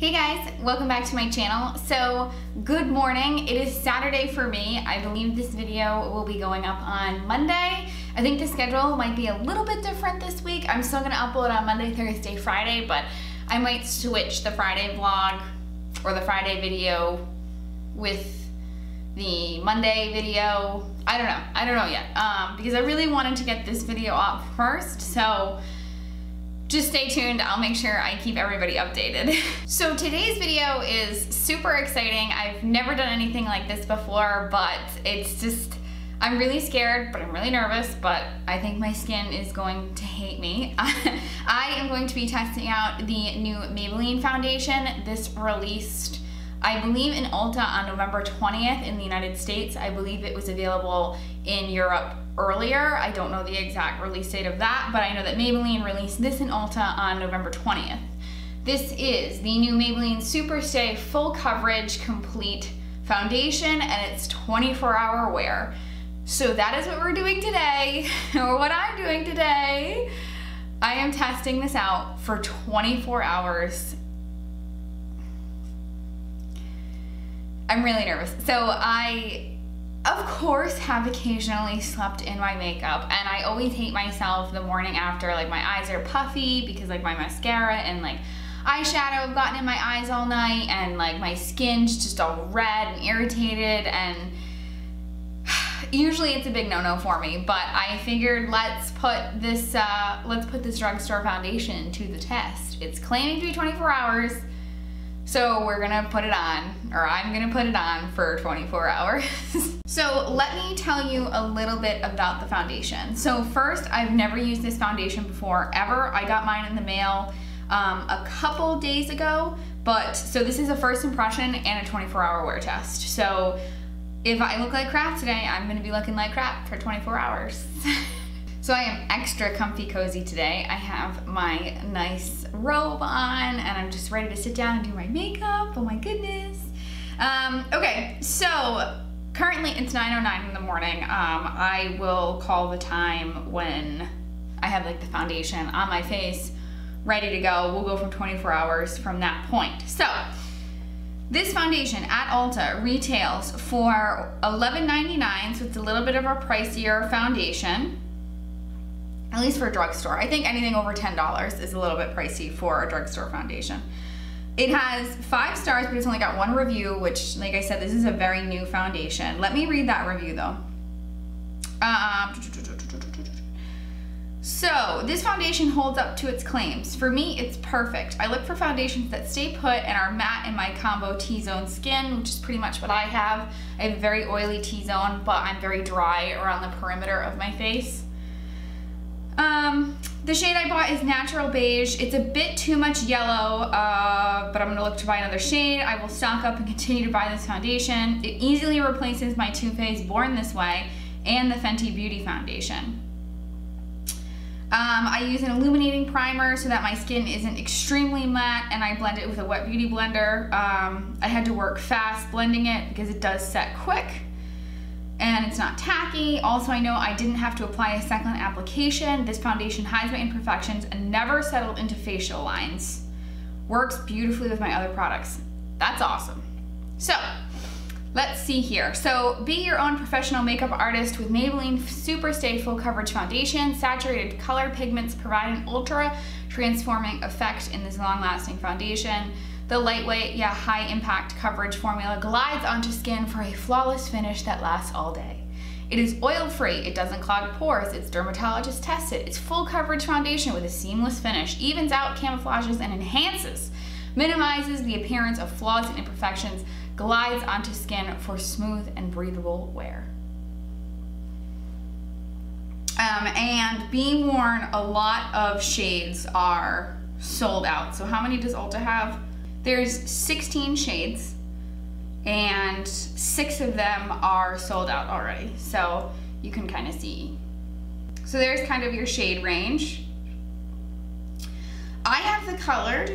Hey guys, welcome back to my channel. So, good morning. It is Saturday for me. I believe this video will be going up on Monday. I think the schedule might be a little bit different this week. I'm still gonna upload on Monday, Thursday, Friday, but I might switch the Friday vlog or the Friday video with the Monday video. I don't know yet, because I really wanted to get this video up first, so just stay tuned. I'll make sure I keep everybody updated. So today's video is super exciting. I've never done anything like this before, but it's just, I'm really scared, but I'm really nervous, but I think my skin is going to hate me. I am going to be testing out the new Maybelline foundation. This released, I believe, in Ulta on November 20th in the United States. I believe it was available in Europe earlier. I don't know the exact release date of that, but I know that Maybelline released this in Ulta on November 20th. This is the new Maybelline Super Stay Full Coverage Complete Foundation, and it's 24-hour wear. So that is what we're doing today, or what I'm doing today. I am testing this out for 24 hours. I'm really nervous. So I, of course, have occasionally slept in my makeup, and I always hate myself the morning after. Like, my eyes are puffy because like my mascara and like eyeshadow have gotten in my eyes all night, and like my skin's just all red and irritated, and usually it's a big no-no for me, but I figured let's put this drugstore foundation to the test. It's claiming to be 24 hours. So we're gonna put it on, or I'm gonna put it on for 24 hours. So let me tell you a little bit about the foundation. So first, I've never used this foundation before, ever. I got mine in the mail a couple days ago, so this is a first impression and a 24-hour wear test. So if I look like crap today, I'm gonna be looking like crap for 24 hours. So I am extra comfy cozy today. I have my nice robe on, and I'm just ready to sit down and do my makeup. Oh my goodness. Okay, so currently it's 9:09 in the morning. I will call the time when I have like the foundation on my face ready to go. We'll go from 24 hours from that point. So this foundation at Ulta retails for $11.99, so it's a little bit of a pricier foundation. At least for a drugstore. I think anything over $10 is a little bit pricey for a drugstore foundation. It has 5 stars, but it's only got 1 review, which, like I said, this is a very new foundation. Let me read that review though. So this foundation holds up to its claims. For me, it's perfect. I look for foundations that stay put and are matte in my combo T-zone skin, which is pretty much what I have. I have a very oily T-zone, but I'm very dry around the perimeter of my face. The shade I bought is Natural Beige. It's a bit too much yellow, but I'm gonna look to buy another shade. I will stock up and continue to buy this foundation. It easily replaces my Too Faced Born This Way and the Fenty Beauty foundation. I use an illuminating primer so that my skin isn't extremely matte, and I blend it with a wet beauty blender. I had to work fast blending it because it does set quick. And it's not tacky. Also, I know I didn't have to apply a second application. This foundation hides my imperfections and never settled into facial lines. Works beautifully with my other products. That's awesome. So, let's see here. So, be your own professional makeup artist with Maybelline Super Stay Full Coverage Foundation. Saturated color pigments provide an ultra transforming effect in this long-lasting foundation. The lightweight, yet high-impact coverage formula glides onto skin for a flawless finish that lasts all day. It is oil-free, it doesn't clog pores, it's dermatologist tested, it's full coverage foundation with a seamless finish, evens out, camouflages, and enhances, minimizes the appearance of flaws and imperfections, glides onto skin for smooth and breathable wear. And being worn, a lot of shades are sold out. So how many does Ulta have? There's 16 shades, and 6 of them are sold out already. So you can kind of see. So there's kind of your shade range. I have the color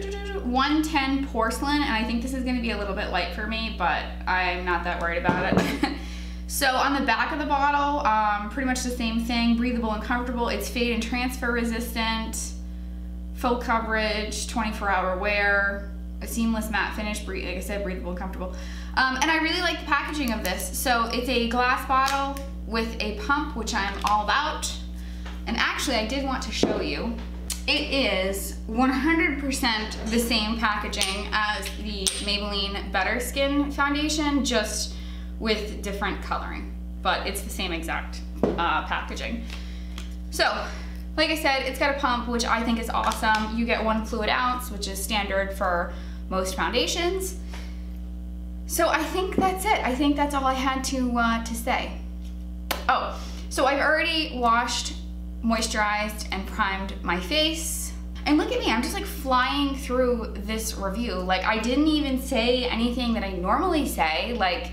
110 Porcelain, and I think this is gonna be a little bit light for me, but I'm not that worried about it. So on the back of the bottle, pretty much the same thing, breathable and comfortable. It's fade and transfer resistant, full coverage, 24-hour wear. a seamless matte finish, like I said, breathable and comfortable. And I really like the packaging of this. So it's a glass bottle with a pump, which I'm all about. And actually, I did want to show you. It is 100% the same packaging as the Maybelline Better Skin foundation, just with different coloring. But it's the same exact packaging. So, like I said, it's got a pump, which I think is awesome. You get 1 fluid ounce, which is standard for most foundations. So I think that's it. I think that's all I had to say. Oh, so I've already washed, moisturized, and primed my face. And look at me, I'm just like flying through this review. Like, I didn't even say anything that I normally say. Like,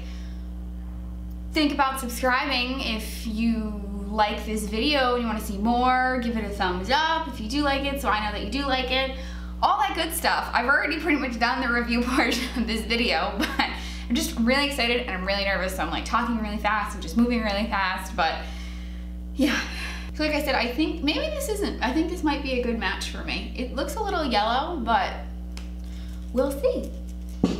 think about subscribing if you like this video and you want to see more. Give it a thumbs up if you do like it, so I know that you do like it. All that good stuff. I've already pretty much done the review portion of this video, but I'm just really excited and I'm really nervous. So I'm like talking really fast, I'm just moving really fast, but yeah. So like I said, I think maybe this isn't, I think this might be a good match for me. It looks a little yellow, but we'll see.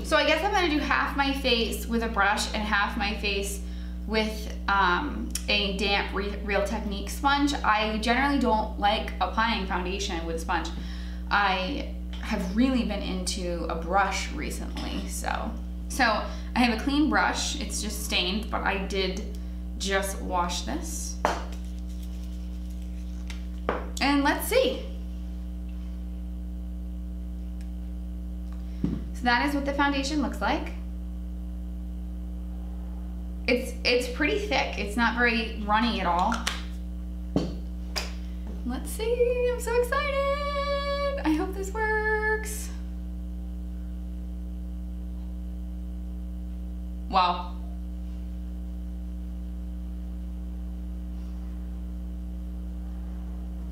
So I guess I'm gonna do half my face with a brush and half my face with a damp Real Technique sponge. I generally don't like applying foundation with a sponge. I have really been into a brush recently, so I have a clean brush. It's just stained, but I did just wash this. And let's see. So that is what the foundation looks like. It's pretty thick. It's not very runny at all. Let's see, I'm so excited. I hope this works. Wow.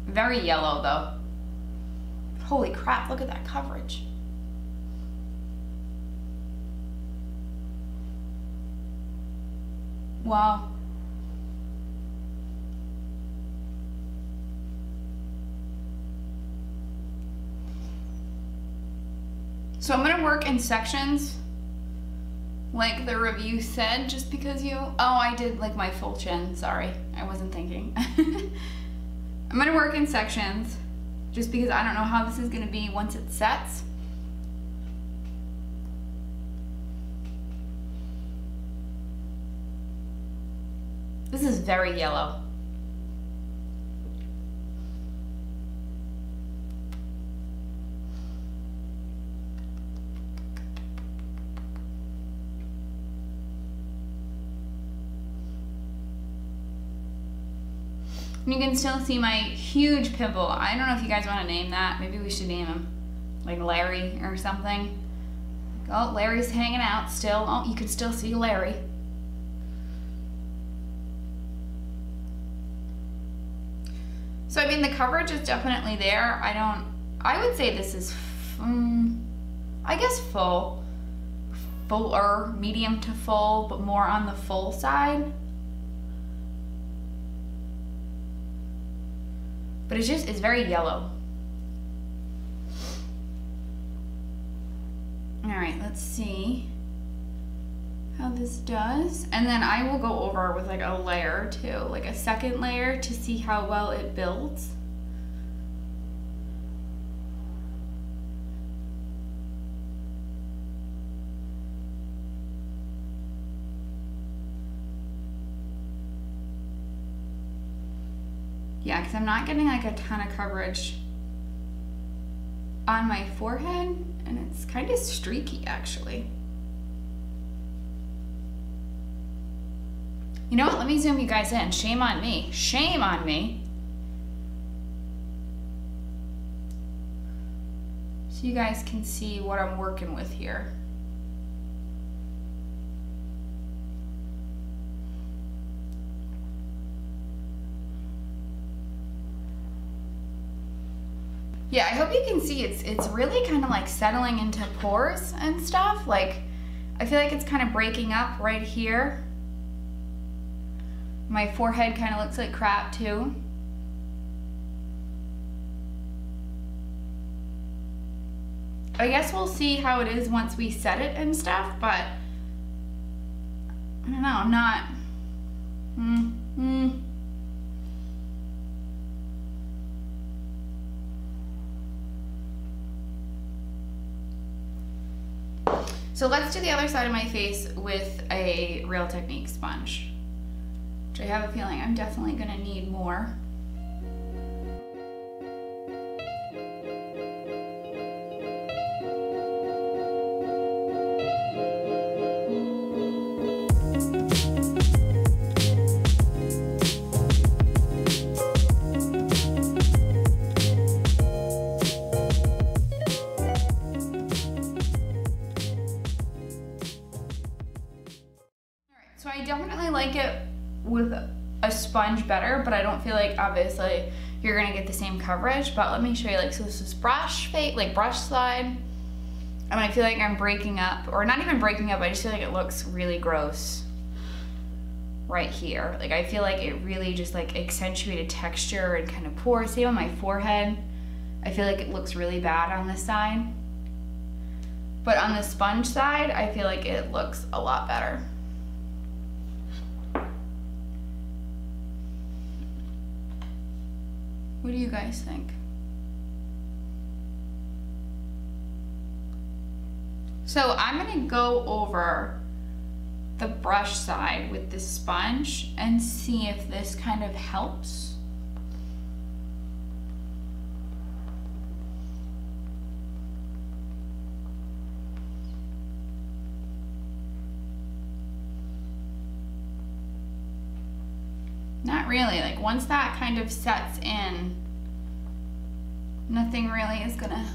Very yellow though. Holy crap, look at that coverage. Wow. So I'm gonna work in sections like the review said, just because I did like my full chin, sorry, I wasn't thinking. I'm gonna work in sections just because I don't know how this is gonna be once it sets. This is very yellow. And you can still see my huge pimple. I don't know if you guys want to name that. Maybe we should name him like Larry or something. Oh, Larry's hanging out still. Oh, you can still see Larry. So I mean, the coverage is definitely there. I would say this is, I guess full or medium to full, but more on the full side. But it's very yellow. All right, let's see how this does. And then I will go over with like a layer too, like a second layer to see how well it builds. Yeah, because I'm not getting like a ton of coverage on my forehead, and it's kind of streaky actually. You know what, let me zoom you guys in. Shame on me, shame on me. So you guys can see what I'm working with here. Yeah, I hope you can see it's really kind of like settling into pores and stuff. Like, I feel like it's kind of breaking up right here. My forehead kind of looks like crap too. I guess we'll see how it is once we set it and stuff, but I don't know, I'm not, So let's do the other side of my face with a Real Technique sponge, which I have a feeling I'm definitely gonna need more. So I definitely like it with a sponge better, but I don't feel like obviously you're gonna get the same coverage. But let me show you, like, so this is brush side, and I feel like I'm breaking up, or not even breaking up, I just feel like it looks really gross right here. Like, I feel like it really just like accentuated texture and kind of pores. Same on my forehead. I feel like it looks really bad on this side. But on the sponge side, I feel like it looks a lot better. What do you guys think? So I'm gonna go over the brush side with this sponge and see if this kind of helps. Not really, like once that kind of sets in, nothing really is gonna.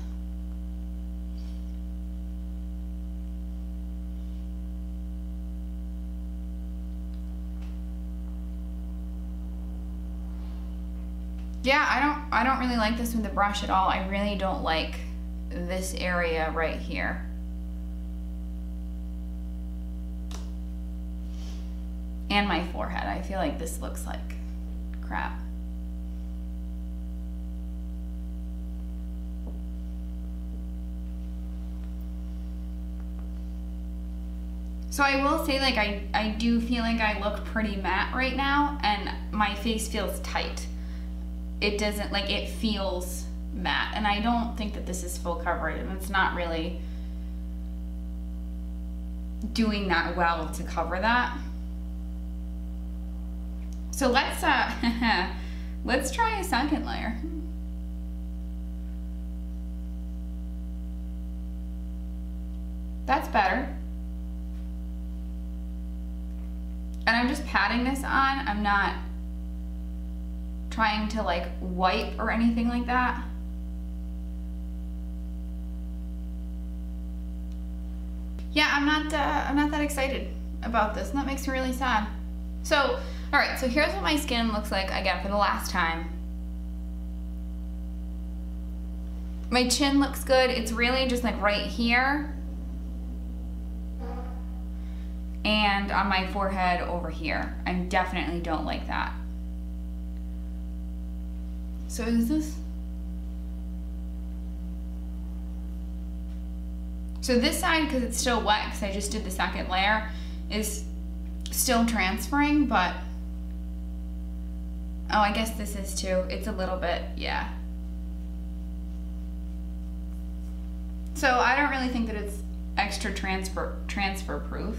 Yeah, I don't really like this with the brush at all. I really don't like this area right here. And my forehead. I feel like this looks like crap. So I will say, like, I do feel like I look pretty matte right now, and my face feels tight. It doesn't, like, it feels matte, and I don't think that this is full coverage, and it's not really doing that well to cover that. So let's let's try a second layer. That's better. And I'm just patting this on. I'm not trying to like wipe or anything like that. Yeah, I'm not that excited about this, and that makes me really sad. So, all right, so here's what my skin looks like again for the last time. My chin looks good. It's really just like right here and on my forehead over here. I definitely don't like that. So is this? So this side, because it's still wet because I just did the second layer, is still transferring, but oh, I guess this is too. It's a little bit, yeah. So I don't really think that it's extra transfer proof.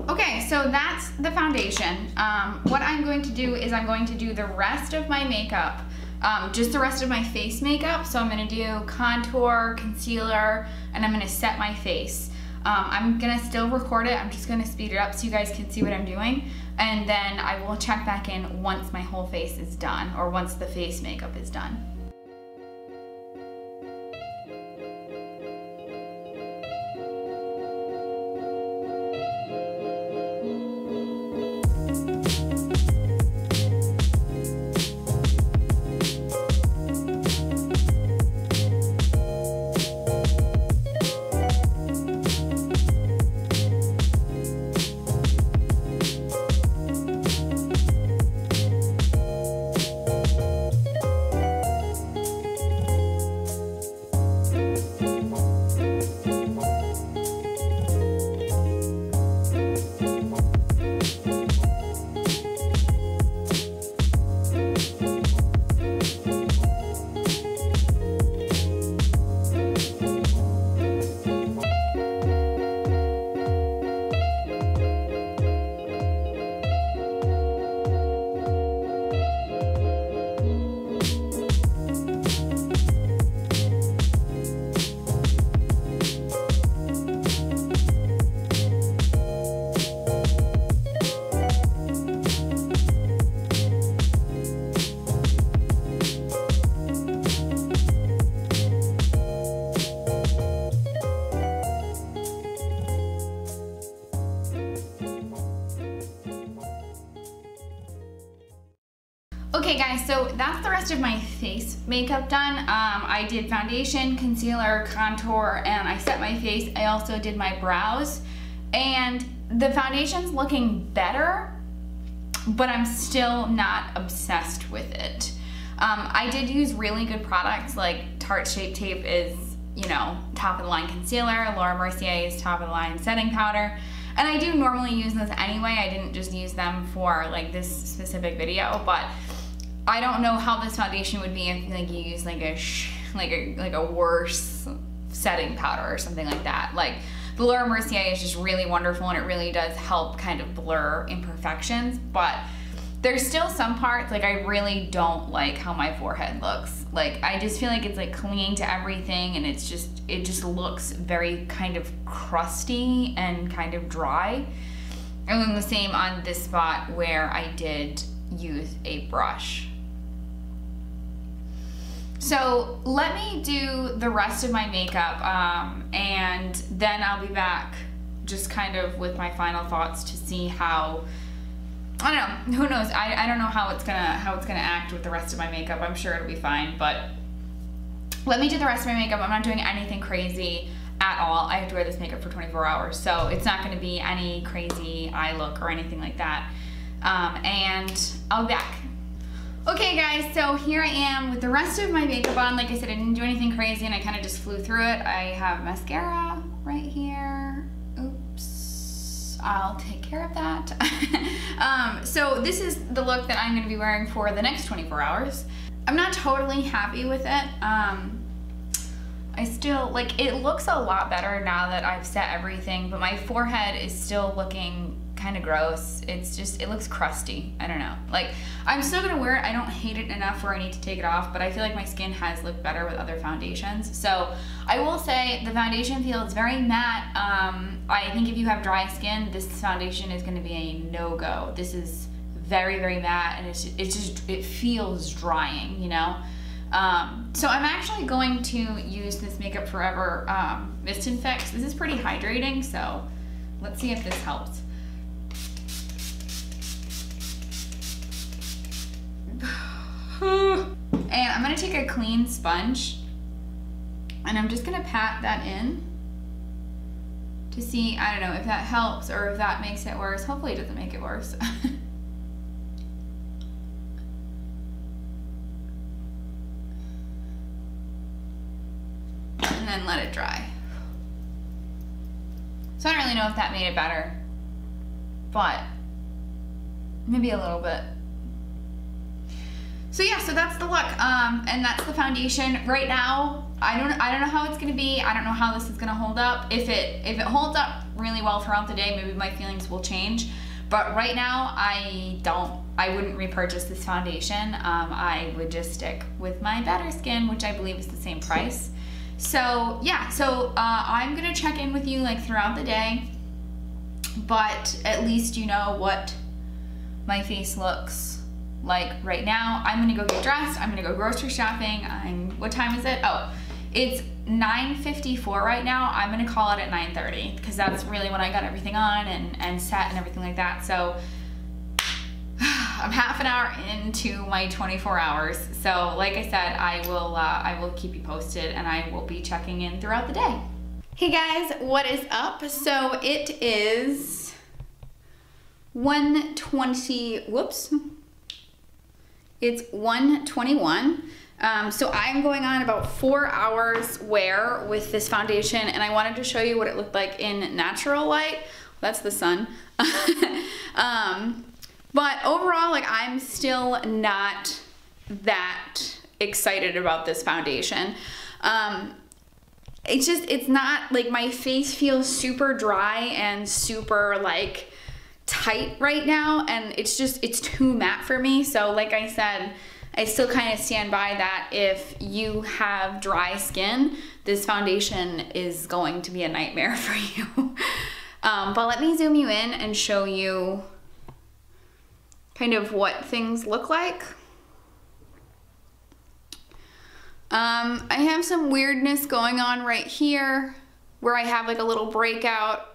Okay, so that's the foundation. What I'm going to do is I'm going to do the rest of my makeup, just the rest of my face makeup. So I'm gonna do contour, concealer, and I'm gonna set my face. I'm gonna still record it. I'm just gonna speed it up so you guys can see what I'm doing. And then I will check back in once my whole face is done, or once the face makeup is done. Okay guys, so that's the rest of my face makeup done. I did foundation, concealer, contour, and I set my face. I also did my brows, and the foundation's looking better, but I'm still not obsessed with it. I did use really good products, like Tarte Shape Tape is, you know, top of the line concealer, Laura Mercier's top of the line setting powder. And I do normally use those anyway. I didn't just use them for like this specific video, but I don't know how this foundation would be if like you use like a worse setting powder or something like that. Like the Laura Mercier is just really wonderful, and it really does help kind of blur imperfections, but there's still some parts, like I really don't like how my forehead looks. Like I just feel like it's like clinging to everything, and it just looks very kind of crusty and kind of dry. And then the same on this spot where I did use a brush. So let me do the rest of my makeup, and then I'll be back just kind of with my final thoughts to see how, I don't know, who knows, I don't know how it's gonna act with the rest of my makeup. I'm sure it'll be fine, but let me do the rest of my makeup. I'm not doing anything crazy at all. I have to wear this makeup for 24 hours, so it's not gonna be any crazy eye look or anything like that. And I'll be back. Okay guys, so here I am with the rest of my makeup on. Like I said, I didn't do anything crazy, and I kind of just flew through it. I have mascara right here. Oops, I'll take care of that. So this is the look that I'm gonna be wearing for the next 24 hours. I'm not totally happy with it. I still, like, it looks a lot better now that I've set everything, but my forehead is still looking kind of gross. It's just, it looks crusty. I don't know. Like, I'm still gonna wear it. I don't hate it enough where I need to take it off, but I feel like my skin has looked better with other foundations. So I will say the foundation feels very matte. I think if you have dry skin, this foundation is gonna be a no-go. This is very, very matte, and it feels drying, you know? So I'm actually going to use this Makeup Forever Mist and Fix. This is pretty hydrating, so let's see if this helps. And I'm gonna take a clean sponge, and I'm just gonna pat that in to see, I don't know, if that helps or if that makes it worse. Hopefully it doesn't make it worse. And then let it dry. So I don't really know if that made it better, but maybe a little bit. So yeah, so that's the look, and that's the foundation. Right now, I don't know how it's gonna be. I don't know how this is gonna hold up. If it holds up really well throughout the day, maybe my feelings will change. But right now, I wouldn't repurchase this foundation. I would just stick with my Better Skin, which I believe is the same price. So yeah, so I'm gonna check in with you like throughout the day, but at least you know what my face looks like right now. I'm gonna go get dressed. I'm gonna go grocery shopping. What time is it? Oh, it's 9:54 right now. I'm gonna call it at 9:30 because that's really when I got everything on and set and everything like that. So I'm half an hour into my 24 hours. So like I said, I will keep you posted, and I will be checking in throughout the day. Hey guys, what is up? So it is 1:20, whoops. It's 1:21. So I'm going on about 4 hours wear with this foundation, and I wanted to show you what it looked like in natural light. That's the sun. But overall, like, I'm still not that excited about this foundation. It's not, like, my face feels super dry and super, like, tight right now, and it's too matte for me. So like I said, I still kind of stand by that. If you have dry skin, this foundation is going to be a nightmare for you. But let me zoom you in and show you kind of what things look like. I have some weirdness going on right here where I have like a little breakout.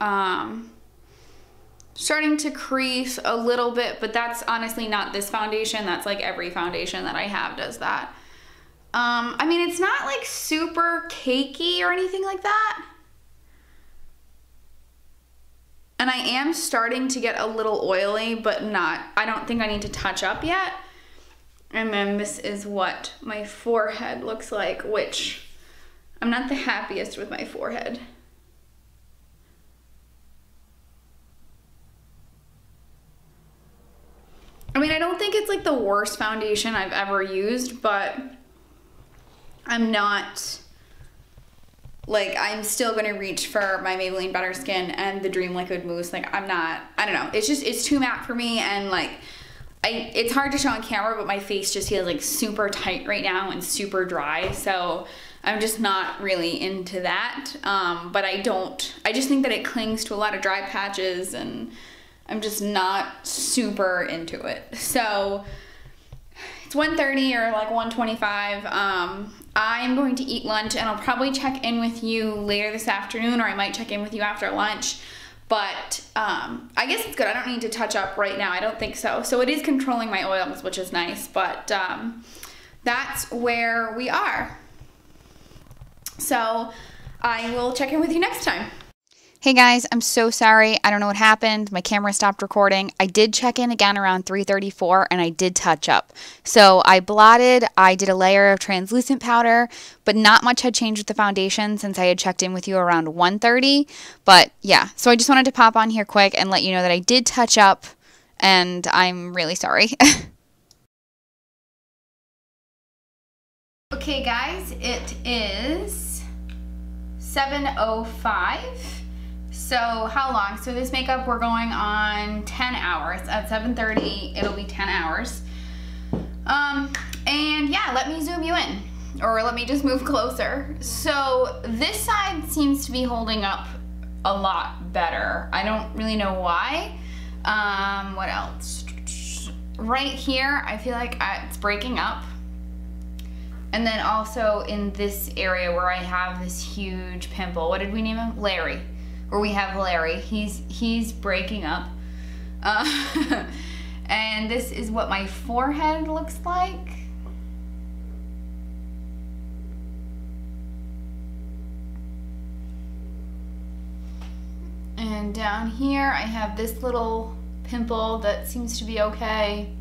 starting to crease a little bit, but that's honestly not this foundation. That's like every foundation that I have does that. I mean, it's not like super cakey or anything like that. And I am starting to get a little oily, but not, I don't think I need to touch up yet. And then this is what my forehead looks like, which I'm not the happiest with my forehead. I mean, I don't think it's like the worst foundation I've ever used, but I'm not, like, I'm still gonna reach for my Maybelline Better Skin and the Dream Liquid Mousse. Like, I'm not, I don't know. It's just, it's too matte for me, and like, it's hard to show on camera, but my face just feels like super tight right now and super dry. So I'm just not really into that. But I just think that it clings to a lot of dry patches, and I'm just not super into it. So it's 1:30 or like 1:25. I'm going to eat lunch, and I'll probably check in with you later this afternoon, or I might check in with you after lunch. But I guess it's good. I don't need to touch up right now. I don't think so. So it is controlling my oils, which is nice. But that's where we are. So I will check in with you next time. Hey guys, I'm so sorry. I don't know what happened. My camera stopped recording. I did check in again around 3:34 and I did touch up. So I blotted, I did a layer of translucent powder, but not much had changed with the foundation since I had checked in with you around 1:30. But yeah, so I just wanted to pop on here quick and let you know that I did touch up, and I'm really sorry. Okay guys, it is 7:05. So how long? So this makeup, we're going on 10 hours. At 7:30, it'll be 10 hours. And yeah, let me zoom you in, or let me just move closer. So this side seems to be holding up a lot better. I don't really know why. What else? Right here, I feel like it's breaking up. And then also in this area where I have this huge pimple. What did we name him? Larry. Where we have Larry. He's breaking up. And this is what my forehead looks like. And down here I have this little pimple that seems to be okay.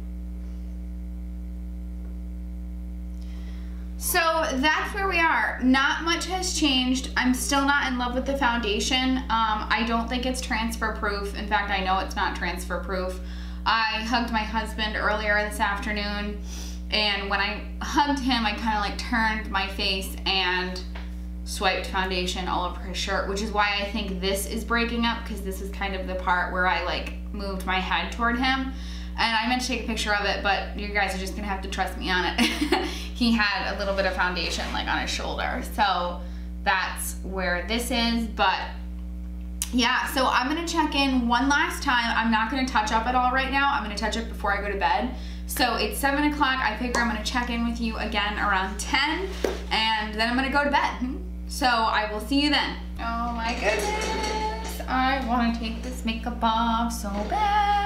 So that's where we are. Not much has changed. I'm still not in love with the foundation. I don't think it's transfer proof. In fact, I know it's not transfer proof. I hugged my husband earlier this afternoon, and when I hugged him, I kind of like turned my face and swiped foundation all over his shirt, which is why I think this is breaking up, because this is kind of the part where I like moved my head toward him. And I meant to take a picture of it, but you guys are just gonna have to trust me on it. He had a little bit of foundation like on his shoulder. So that's where this is. But yeah, so I'm gonna check in one last time. I'm not gonna touch up at all right now. I'm gonna touch up before I go to bed. So it's 7 o'clock. I figure I'm gonna check in with you again around 10, and then I'm gonna go to bed. So I will see you then. Oh my goodness. I wanna take this makeup off so bad.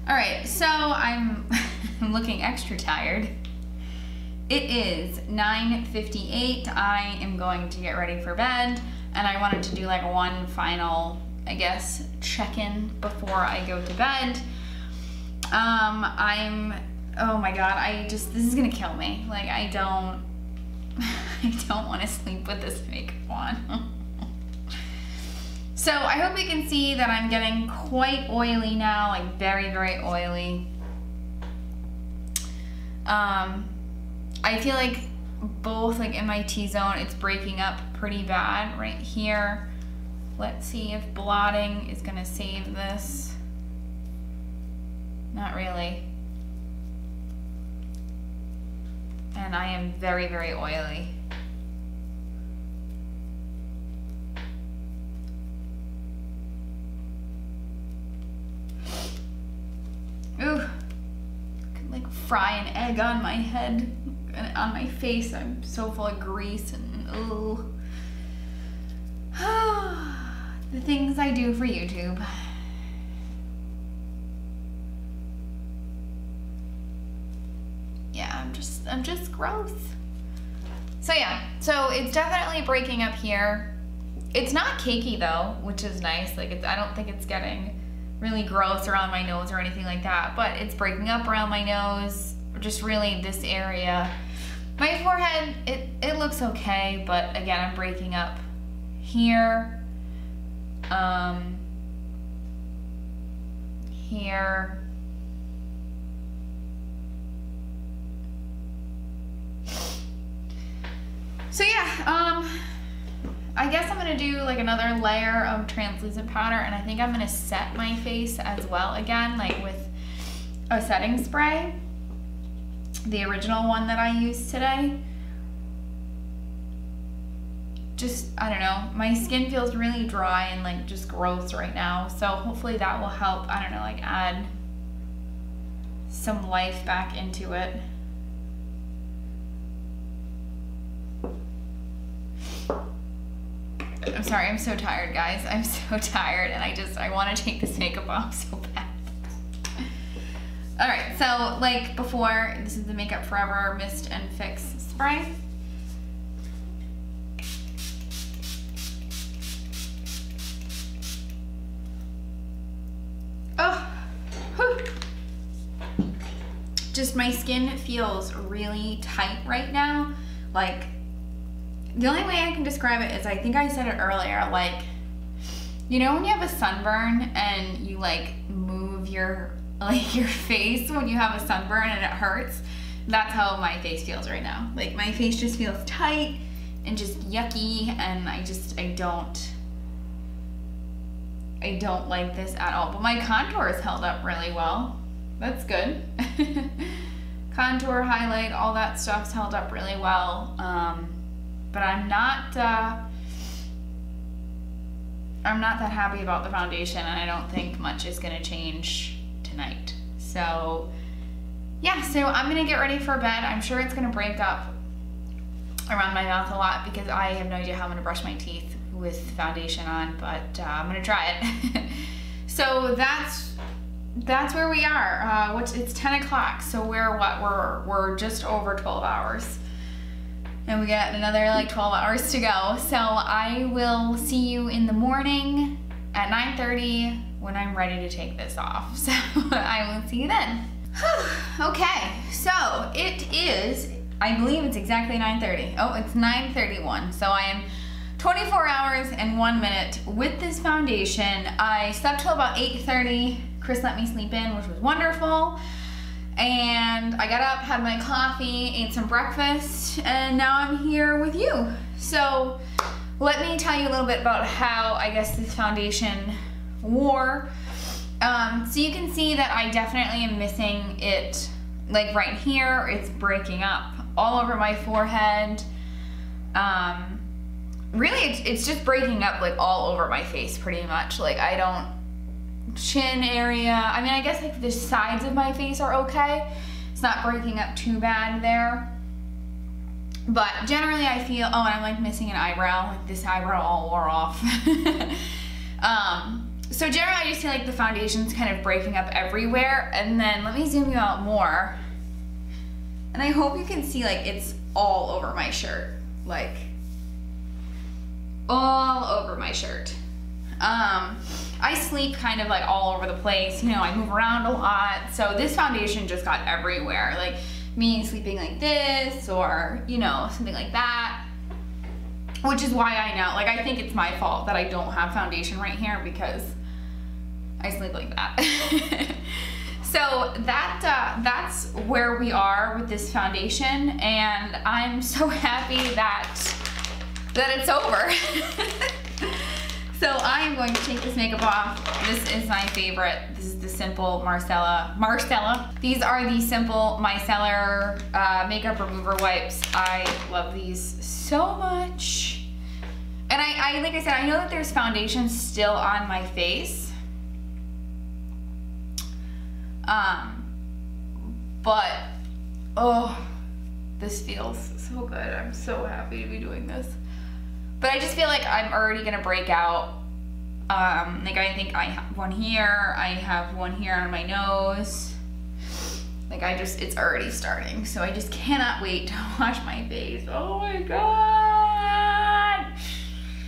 All right, so I'm looking extra tired. It is 9:58. I am going to get ready for bed, and I wanted to do like one final, I guess, check-in before I go to bed. Oh my God, this is gonna kill me. Like, I don't want to sleep with this makeup on. So I hope you can see that I'm getting quite oily now, like very, very oily. I feel like both, like in my T-zone, it's breaking up pretty bad right here. Let's see if blotting is gonna save this. Not really. And I am very, very oily. Ooh, could like fry an egg on my head and on my face. I'm so full of grease and ooh. the things I do for YouTube. Yeah, I'm just gross. So yeah, so it's definitely breaking up here. It's not cakey though, which is nice. Like I don't think it's getting really gross around my nose or anything like that, but it's breaking up around my nose, just really this area. My forehead, it looks okay, but again, I'm breaking up here, here, so yeah, I guess I'm gonna do like another layer of translucent powder, and I think I'm gonna set my face as well again, like with a setting spray, the original one that I used today. Just, I don't know, my skin feels really dry and like just gross right now, so hopefully that will help, I don't know, like add some life back into it. I'm sorry, I'm so tired, guys. I'm so tired, and I want to take this makeup off so bad. All right, so like before, this is the Makeup Forever Mist and Fix Spray. Oh, whew. Just my skin feels really tight right now. Like, the only way I can describe it is, I think I said it earlier, like, you know when you have a sunburn and you like move your face when you have a sunburn and it hurts? That's how my face feels right now. Like my face just feels tight and just yucky, and I don't like this at all. But my contour is held up really well. That's good. Contour, highlight, all that stuff's held up really well. But I'm not that happy about the foundation, and I don't think much is gonna change tonight. So yeah, so I'm gonna get ready for bed. I'm sure it's gonna break up around my mouth a lot because I have no idea how I'm gonna brush my teeth with foundation on, but I'm gonna try it. So that's where we are. It's 10 o'clock, so we're just over 12 hours. And we got another like 12 hours to go. So I will see you in the morning at 9:30 when I'm ready to take this off. So I will see you then. Okay, so it is, I believe it's exactly 9:30. Oh, it's 9:31. So I am 24 hours and 1 minute with this foundation. I slept till about 8:30. Chris let me sleep in, which was wonderful. And I got up, had my coffee, ate some breakfast, and now I'm here with you. So let me tell you a little bit about how I guess this foundation wore. So you can see that I definitely am missing it, like right here. It's breaking up all over my forehead. Really, it's just breaking up like all over my face pretty much. Like chin area. I mean, I guess like the sides of my face are okay. It's not breaking up too bad there. But generally I feel, oh, and I'm like missing an eyebrow. Like this eyebrow all wore off. So generally I just feel like the foundation's kind of breaking up everywhere. And then let me zoom you out more. And I hope you can see like it's all over my shirt. Like all over my shirt. I sleep kind of like all over the place, you know, I move around a lot, so this foundation just got everywhere, like me sleeping like this, or, you know, something like that, which is why I know, like, I think it's my fault that I don't have foundation right here, because I sleep like that. So that's where we are with this foundation, and I'm so happy that it's over. So I am going to take this makeup off. This is my favorite. This is the Simple Marcella. These are the Simple Micellar makeup remover wipes. I love these so much. And I like I said, I know that there's foundation still on my face. But, oh, this feels so good. I'm so happy to be doing this. But I just feel like I'm already gonna break out Like I think I have one here, I have one here on my nose. Like it's already starting, so I just cannot wait to wash my face. Oh my God.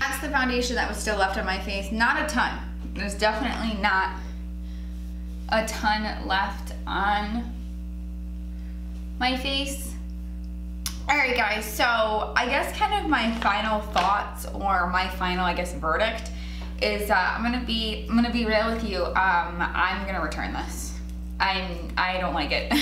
That's the foundation that was still left on my face. Not a ton. There's definitely not a ton left on my face. All right, guys, so I guess kind of my final thoughts, or my final, I guess, verdict is I'm gonna be real with you. I'm gonna return this. I don't like it.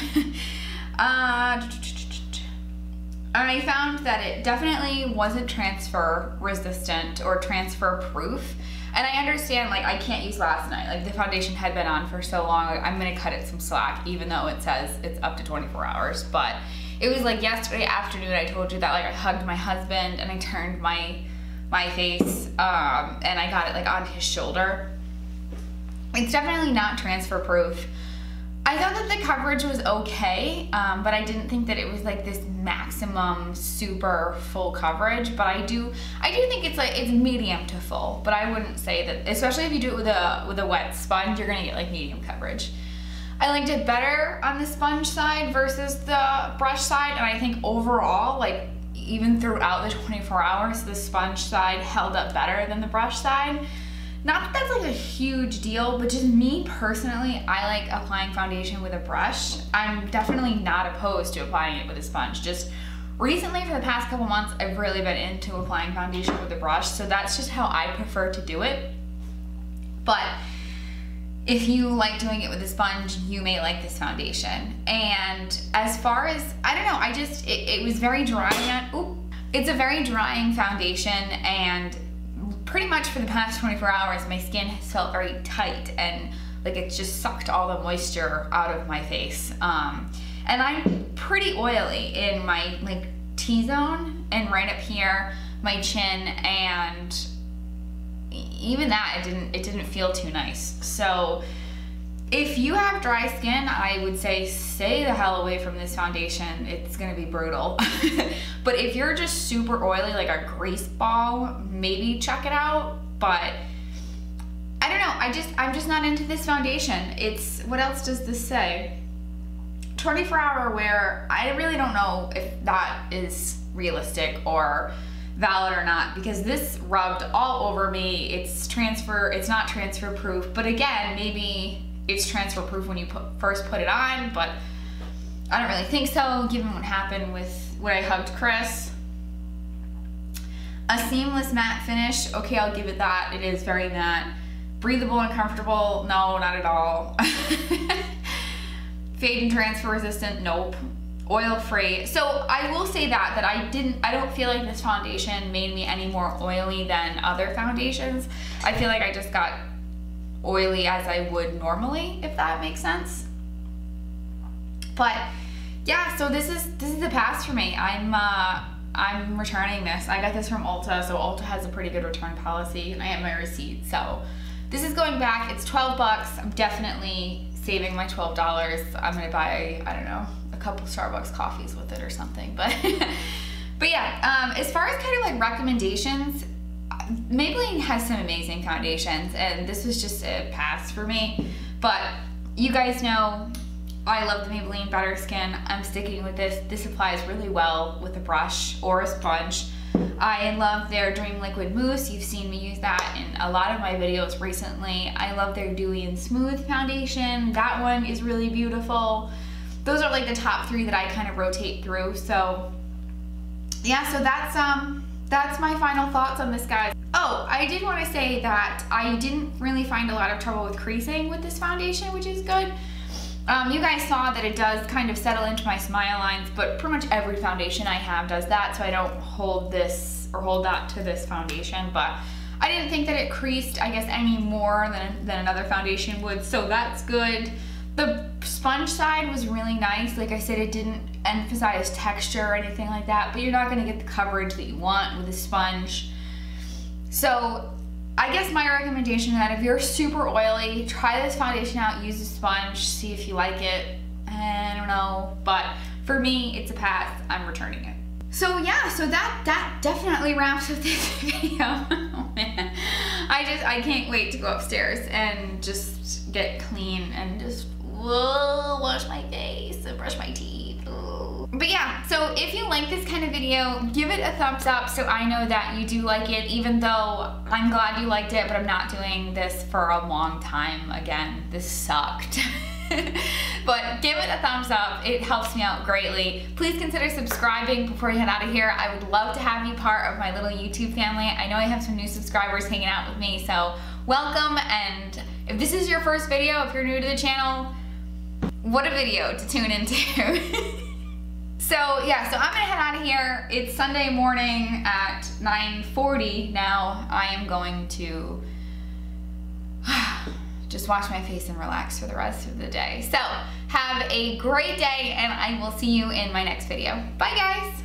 I found that it definitely wasn't transfer resistant or transfer proof. And I understand, like, I can't use last night. Like, the foundation had been on for so long, like, I'm gonna cut it some slack, even though it says it's up to 24 hours. But it was like yesterday afternoon, I told you that, like, I hugged my husband and I turned my face, and I got it, like, on his shoulder. It's definitely not transfer proof. I thought that the coverage was okay, but I didn't think that it was like this maximum super full coverage. But I do think it's medium to full. But I wouldn't say that, especially if you do it with a wet sponge, you're gonna get like medium coverage. I liked it better on the sponge side versus the brush side, and I think overall, like even throughout the 24 hours, the sponge side held up better than the brush side. Not that that's like a huge deal, but just me personally, I like applying foundation with a brush. I'm definitely not opposed to applying it with a sponge. Just recently, for the past couple months, I've really been into applying foundation with a brush, so that's just how I prefer to do it. But if you like doing it with a sponge, you may like this foundation. And as far as, I don't know, it was very drying. It's a very drying foundation, and pretty much for the past 24 hours, my skin has felt very tight and like it's just sucked all the moisture out of my face. And I'm pretty oily in my like T-zone and right up here, my chin, and even that, it didn't feel too nice. So if you have dry skin, I would say stay the hell away from this foundation. It's gonna be brutal. But if you're just super oily, like a grease ball, maybe check it out. But I don't know, I'm just not into this foundation. What else does this say? 24-hour wear. I really don't know if that is realistic or valid or not, because this rubbed all over me. It's not transfer proof, but again, maybe it's transfer proof when you first put it on, but I don't really think so, given what happened with when I hugged Chris. A seamless matte finish, okay, I'll give it that. It is very matte. Breathable and comfortable, no, not at all. Fade and transfer resistant, nope. Oil free. So I will say that I don't feel like this foundation made me any more oily than other foundations. I feel like I just got oily as I would normally, if that makes sense. But yeah, so this is the pass for me. I'm returning this. I got this from Ulta, so Ulta has a pretty good return policy, and I have my receipt. So this is going back. It's 12 bucks. I'm definitely saving my $12. I'm gonna buy, I don't know, a couple Starbucks coffees with it or something. But but yeah, as far as kind of like recommendations, Maybelline has some amazing foundations, and this was just a pass for me. But you guys know I love the Maybelline Better Skin. I'm sticking with this. This applies really well with a brush or a sponge. I love their Dream Liquid Mousse. You've seen me use that in a lot of my videos recently. I love their Dewy and Smooth foundation. That one is really beautiful. Those are like the top three that I kind of rotate through. So yeah, so that's my final thoughts on this, guys. Oh, I did want to say that I didn't really find a lot of trouble with creasing with this foundation, which is good. You guys saw that it does kind of settle into my smile lines, but pretty much every foundation I have does that, so I don't hold this or hold that to this foundation. But I didn't think that it creased, I guess, any more than another foundation would, so that's good. The sponge side was really nice. Like I said, it didn't emphasize texture or anything like that, but you're not gonna get the coverage that you want with a sponge. So I guess my recommendation is that if you're super oily, try this foundation out, use a sponge, see if you like it. I don't know, but for me, it's a pass. I'm returning it. So yeah, so that definitely wraps up this video. man. I can't wait to go upstairs and just get clean and just wash my face and brush my teeth. But yeah, so if you like this kind of video, give it a thumbs up so I know that you do like it, even though I'm glad you liked it, but I'm not doing this for a long time again. This sucked. But give it a thumbs up. It helps me out greatly. Please consider subscribing before you head out of here. I would love to have you part of my little YouTube family. I know I have some new subscribers hanging out with me, so welcome. And if this is your first video, if you're new to the channel, what a video to tune into. So yeah, so I'm gonna head out of here. It's Sunday morning at 9:40 now. I am going to just wash my face and relax for the rest of the day. So have a great day, and I will see you in my next video. Bye guys.